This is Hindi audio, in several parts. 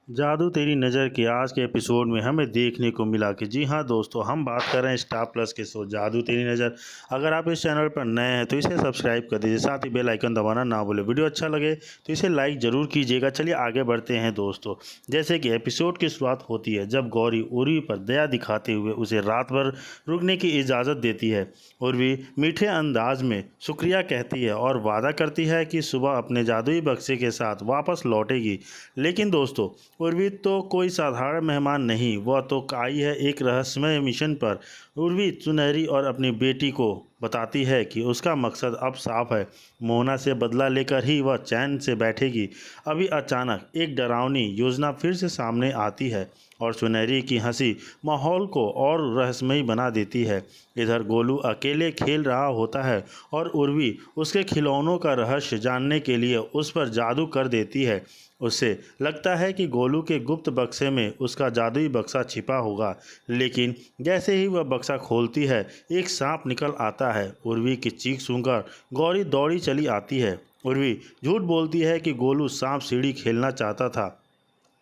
जादू तेरी नज़र के आज के एपिसोड में हमें देखने को मिला कि जी हाँ दोस्तों, हम बात कर रहे हैं स्टार प्लस के शो जादू तेरी नज़र। अगर आप इस चैनल पर नए हैं तो इसे सब्सक्राइब कर दीजिए, साथ ही बेल आइकन दबाना ना भूलें। वीडियो अच्छा लगे तो इसे लाइक ज़रूर कीजिएगा। चलिए आगे बढ़ते हैं दोस्तों। जैसे कि एपिसोड की शुरुआत होती है जब गौरी उर्वी पर दया दिखाते हुए उसे रात भर रुकने की इजाज़त देती है। उर्वी मीठे अंदाज में शुक्रिया कहती है और वादा करती है कि सुबह अपने जादुई बक्से के साथ वापस लौटेगी। लेकिन दोस्तों, उर्वी तो कोई साधारण मेहमान नहीं, वह तो आई है एक रहस्यमय मिशन पर। उर्वी सुनहरी और अपनी बेटी को बताती है कि उसका मकसद अब साफ है, मोहना से बदला लेकर ही वह चैन से बैठेगी। अभी अचानक एक डरावनी योजना फिर से सामने आती है और सुनहरी की हंसी माहौल को और रहस्यमयी बना देती है। इधर गोलू अकेले खेल रहा होता है और उर्वी उसके खिलौनों का रहस्य जानने के लिए उस पर जादू कर देती है। उसे लगता है कि गोलू के गुप्त बक्से में उसका जादुई बक्सा छिपा होगा, लेकिन जैसे ही वह बक्सा खोलती है एक सांप निकल आता है। उर्वी की चीख सुनकर गौरी दौड़ी चली आती है। उर्वी झूठ बोलती है कि गोलू सांप सीढ़ी खेलना चाहता था।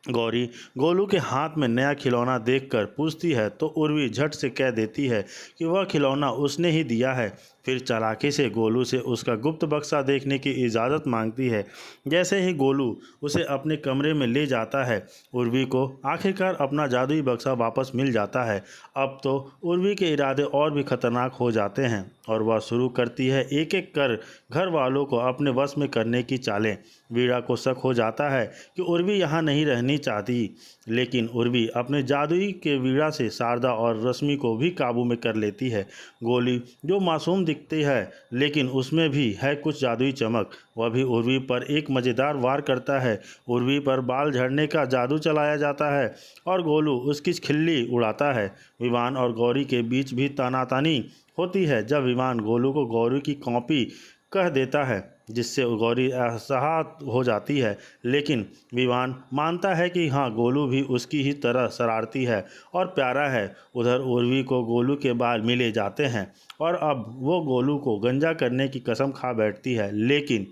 गौरी गोलू के हाथ में नया खिलौना देखकर पूछती है तो उर्वी झट से कह देती है कि वह खिलौना उसने ही दिया है। फिर चालाकी से गोलू से उसका गुप्त बक्सा देखने की इजाज़त मांगती है। जैसे ही गोलू उसे अपने कमरे में ले जाता है, उर्वी को आखिरकार अपना जादुई बक्सा वापस मिल जाता है। अब तो उर्वी के इरादे और भी खतरनाक हो जाते हैं और वह शुरू करती है एक एक कर घर वालों को अपने वश में करने की चालें। वीरा को शक हो जाता है कि उर्वी यहाँ नहीं रहनी चाहती, लेकिन उर्वी अपने जादुई के वीरा से शारदा और रश्मि को भी काबू में कर लेती है। गोली जो मासूम दिखती है लेकिन उसमें भी है कुछ जादुई चमक, वह भी उर्वी पर एक मज़ेदार वार करता है। उर्वी पर बाल झड़ने का जादू चलाया जाता है और गोलू उसकी खिल्ली उड़ाता है। विवान और गौरी के बीच भी तानातानी होती है जब विवान गोलू को गौरी की कॉपी कह देता है, जिससे गौरी असहाय हो जाती है। लेकिन विवान मानता है कि हाँ, गोलू भी उसकी ही तरह शरारती है और प्यारा है। उधर उर्वी को गोलू के बाल मिले जाते हैं और अब वो गोलू को गंजा करने की कसम खा बैठती है। लेकिन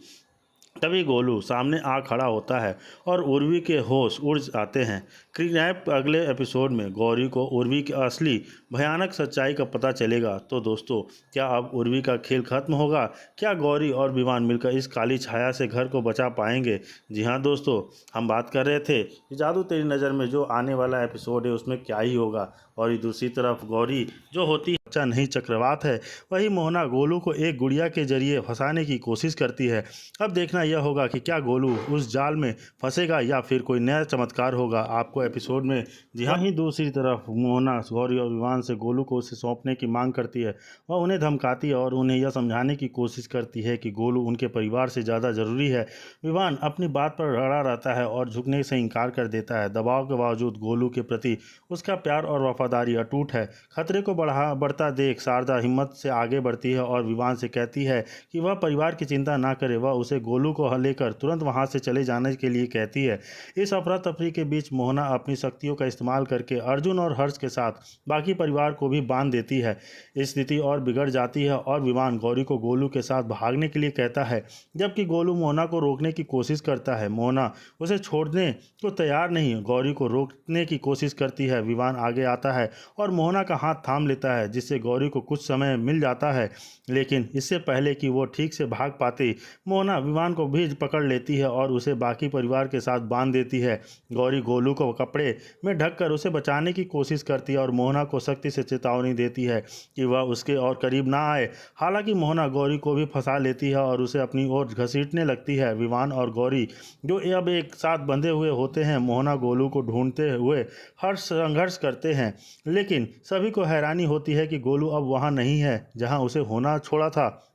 तभी गोलू सामने आ खड़ा होता है और उर्वी के होश उड़ जाते हैं। किडनैप अगले एपिसोड में गौरी को उर्वी की असली भयानक सच्चाई का पता चलेगा। तो दोस्तों, क्या अब उर्वी का खेल खत्म होगा? क्या गौरी और विवान मिलकर इस काली छाया से घर को बचा पाएंगे? जी हाँ दोस्तों, हम बात कर रहे थे कि जादू तेरी नज़र में जो आने वाला एपिसोड है उसमें क्या ही होगा। और ये दूसरी तरफ गौरी जो होती है बच्चा नहीं चक्रवात है, वही मोहना गोलू को एक गुड़िया के जरिए फंसाने की कोशिश करती है। अब देखना यह होगा कि क्या गोलू उस जाल में फंसेगा या फिर कोई नया चमत्कार होगा आपको एपिसोड में। जी हाँ, वहीं दूसरी तरफ मोहना गौरी और विवान से गोलू को उसे सौंपने की मांग करती है। वह उन्हें धमकाती है और उन्हें यह समझाने की कोशिश करती है कि गोलू उनके परिवार से ज़्यादा ज़रूरी है। विवान अपनी बात पर अड़ा रहता है और झुकने से इनकार कर देता है। दबाव के बावजूद गोलू के प्रति उसका प्यार और वफादारी अटूट है। खतरे को बढ़ता देख शारदा हिम्मत से आगे बढ़ती है और विवान से कहती है कि वह परिवार की चिंता ना करे। वह उसे गोलू को लेकर तुरंत वहां से चले जाने के लिए कहती है। इस अफरा तफरी के बीच मोहना अपनी शक्तियों का इस्तेमाल करके अर्जुन और हर्ष के साथ बाकी परिवार को भी बांध देती है। स्थिति और बिगड़ जाती है और विवान गौरी को गोलू के साथ भागने के लिए कहता है, जबकि गोलू मोहना को रोकने की कोशिश करता है। मोहना उसे छोड़ने को तैयार नहीं, गौरी को रोकने की कोशिश करती है। विवान आगे आता है और मोहना का हाथ थाम लेता है, जिससे गौरी को कुछ समय मिल जाता है। लेकिन इससे पहले कि वो ठीक से भाग पाती, मोहना विवान को भी पकड़ लेती है और उसे बाकी परिवार के साथ बांध देती है। गौरी गोलू को कपड़े में ढककर उसे बचाने की कोशिश करती है और मोहना को सख्ती से चेतावनी देती है कि वह उसके और करीब ना आए। हालांकि मोहना गौरी को भी फंसा लेती है और उसे अपनी ओर घसीटने लगती है। विवान और गौरी जो अब एक साथ बंधे हुए होते हैं, मोहना गोलू को ढूंढते हुए हर संघर्ष करते हैं। लेकिन सभी को हैरानी होती है कि गोलू अब वहाँ नहीं है जहाँ उसे होना छोड़ा था।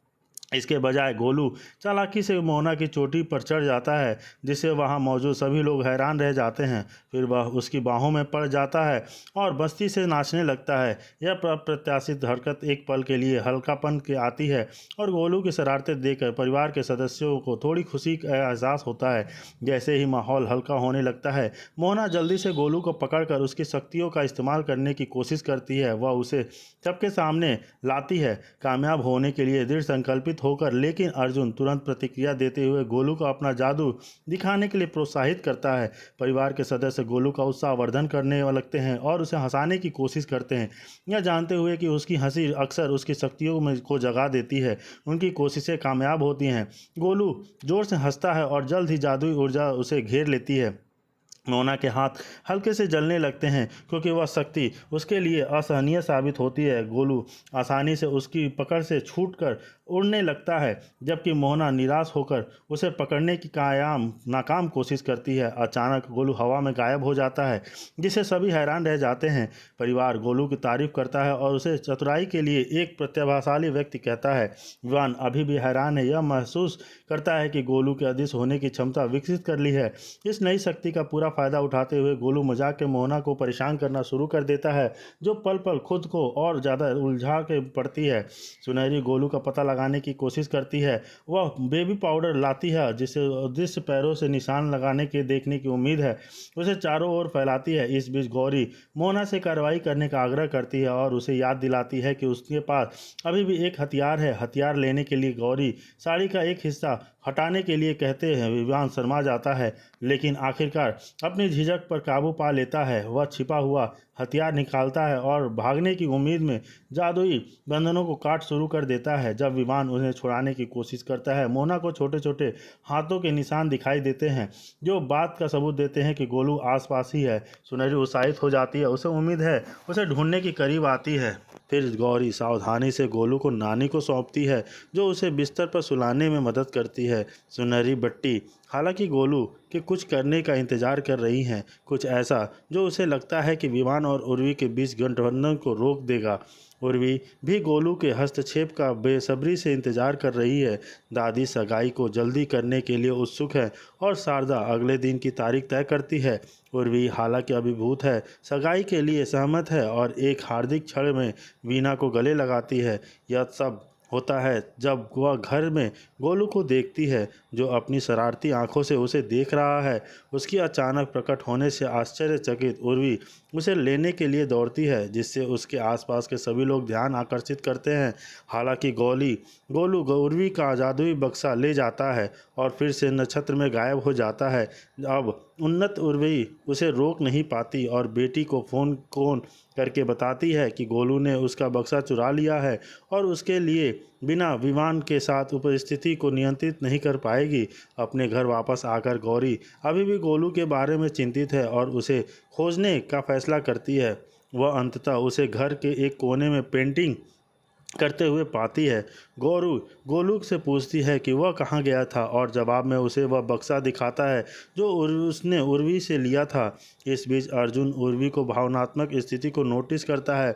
इसके बजाय गोलू चालाकी से मोहना की चोटी पर चढ़ जाता है, जिससे वहां मौजूद सभी लोग हैरान रह जाते हैं। फिर वह उसकी बाहों में पड़ जाता है और मस्ती से नाचने लगता है। यह अप्रत्याशित हरकत एक पल के लिए हल्कापन के आती है और गोलू की शरारतें देखकर परिवार के सदस्यों को थोड़ी खुशी का एहसास होता है। जैसे ही माहौल हल्का होने लगता है, मोहना जल्दी से गोलू को पकड़कर उसकी शक्तियों का इस्तेमाल करने की कोशिश करती है। वह उसे सबके सामने लाती है। कामयाब होने के लिए दृढ़ संकल्पित चकित होकर, लेकिन अर्जुन तुरंत प्रतिक्रिया देते हुए गोलू को अपना जादू दिखाने के लिए प्रोत्साहित करता है। परिवार के सदस्य गोलू का उत्साहवर्धन करने लगते हैं और उसे हंसाने की कोशिश करते हैं, यह जानते हुए कि उसकी हंसी अक्सर उसकी शक्तियों में को जगा देती है। उनकी कोशिशें कामयाब होती हैं। गोलू जोर से हंसता है और जल्द ही जादुई ऊर्जा उसे घेर लेती है। मोना के हाथ हल्के से जलने लगते हैं क्योंकि वह शक्ति उसके लिए असहनीय साबित होती है। गोलू आसानी से उसकी पकड़ से छूटकर उड़ने लगता है, जबकि मोना निराश होकर उसे पकड़ने की नाकाम कोशिश करती है। अचानक गोलू हवा में गायब हो जाता है, जिससे सभी हैरान रह जाते हैं। परिवार गोलू की तारीफ करता है और उसे चतुराई के लिए एक प्रतिभाशाली व्यक्ति कहता है। विवान अभी भी हैरान है, यह महसूस करता है कि गोलू के अदृश्य होने की क्षमता विकसित कर ली है। इस नई शक्ति का पूरा फायदा उठाते हुए गोलू मजाक के मोहना को परेशान करना शुरू कर देता है, जो पल पल खुद को और ज़्यादा उलझा के पड़ती है। सुनहरी गोलू का पता लगाने की कोशिश करती है। वह बेबी पाउडर लाती है, जिसे अदृश्य पैरों से निशान लगाने के देखने की उम्मीद है। उसे चारों ओर फैलाती है। इस बीच गौरी मोहना से कार्रवाई करने का आग्रह करती है और उसे याद दिलाती है कि उसके पास अभी भी एक हथियार है। हथियार लेने के लिए गौरी साड़ी का एक हिस्सा हटाने के लिए कहते हैं। विवान शर्मा जाता है, लेकिन आखिरकार अपनी झिझक पर काबू पा लेता है। वह छिपा हुआ हथियार निकालता है और भागने की उम्मीद में जादुई बंधनों को काट शुरू कर देता है। जब विमान उन्हें छुड़ाने की कोशिश करता है, मोना को छोटे छोटे हाथों के निशान दिखाई देते हैं, जो बात का सबूत देते हैं कि गोलू आसपास ही है। सुनहरी उत्साहित हो जाती है, उसे उम्मीद है उसे ढूंढने के करीब आती है। फिर गौरी सावधानी से गोलू को नानी को सौंपती है, जो उसे बिस्तर पर सुलाने में मदद करती है। सुनहरी बट्टी हालांकि गोलू के कुछ करने का इंतजार कर रही हैं, कुछ ऐसा जो उसे लगता है कि विवान और उर्वी के बीच गठबंधन को रोक देगा। उर्वी भी गोलू के हस्तक्षेप का बेसब्री से इंतजार कर रही है। दादी सगाई को जल्दी करने के लिए उत्सुक है और शारदा अगले दिन की तारीख तय करती है। उर्वी हालांकि अभिभूत है, सगाई के लिए सहमत है और एक हार्दिक क्षण में वीना को गले लगाती है। यह सब होता है जब वह घर में गोलू को देखती है, जो अपनी शरारती आंखों से उसे देख रहा है। उसकी अचानक प्रकट होने से आश्चर्यचकित उर्वी उसे लेने के लिए दौड़ती है, जिससे उसके आसपास के सभी लोग ध्यान आकर्षित करते हैं। हालांकि गोलू उर्वी का जादुई बक्सा ले जाता है और फिर से नक्षत्र में गायब हो जाता है। अब उन्नत उर्वी उसे रोक नहीं पाती और बेटी को फोन करके बताती है कि गोलू ने उसका बक्सा चुरा लिया है और उसके लिए बिना विमान के साथ उपस्थिति को नियंत्रित नहीं कर पाएगी। अपने घर वापस आकर गौरी अभी भी गोलू के बारे में चिंतित है और उसे खोजने का फैसला करती है। वह अंततः उसे घर के एक कोने में पेंटिंग करते हुए पाती है। गोलू से पूछती है कि वह कहाँ गया था और जवाब में उसे वह बक्सा दिखाता है जो उसने उर्वी से लिया था। इस बीच अर्जुन उर्वी को भावनात्मक स्थिति को नोटिस करता है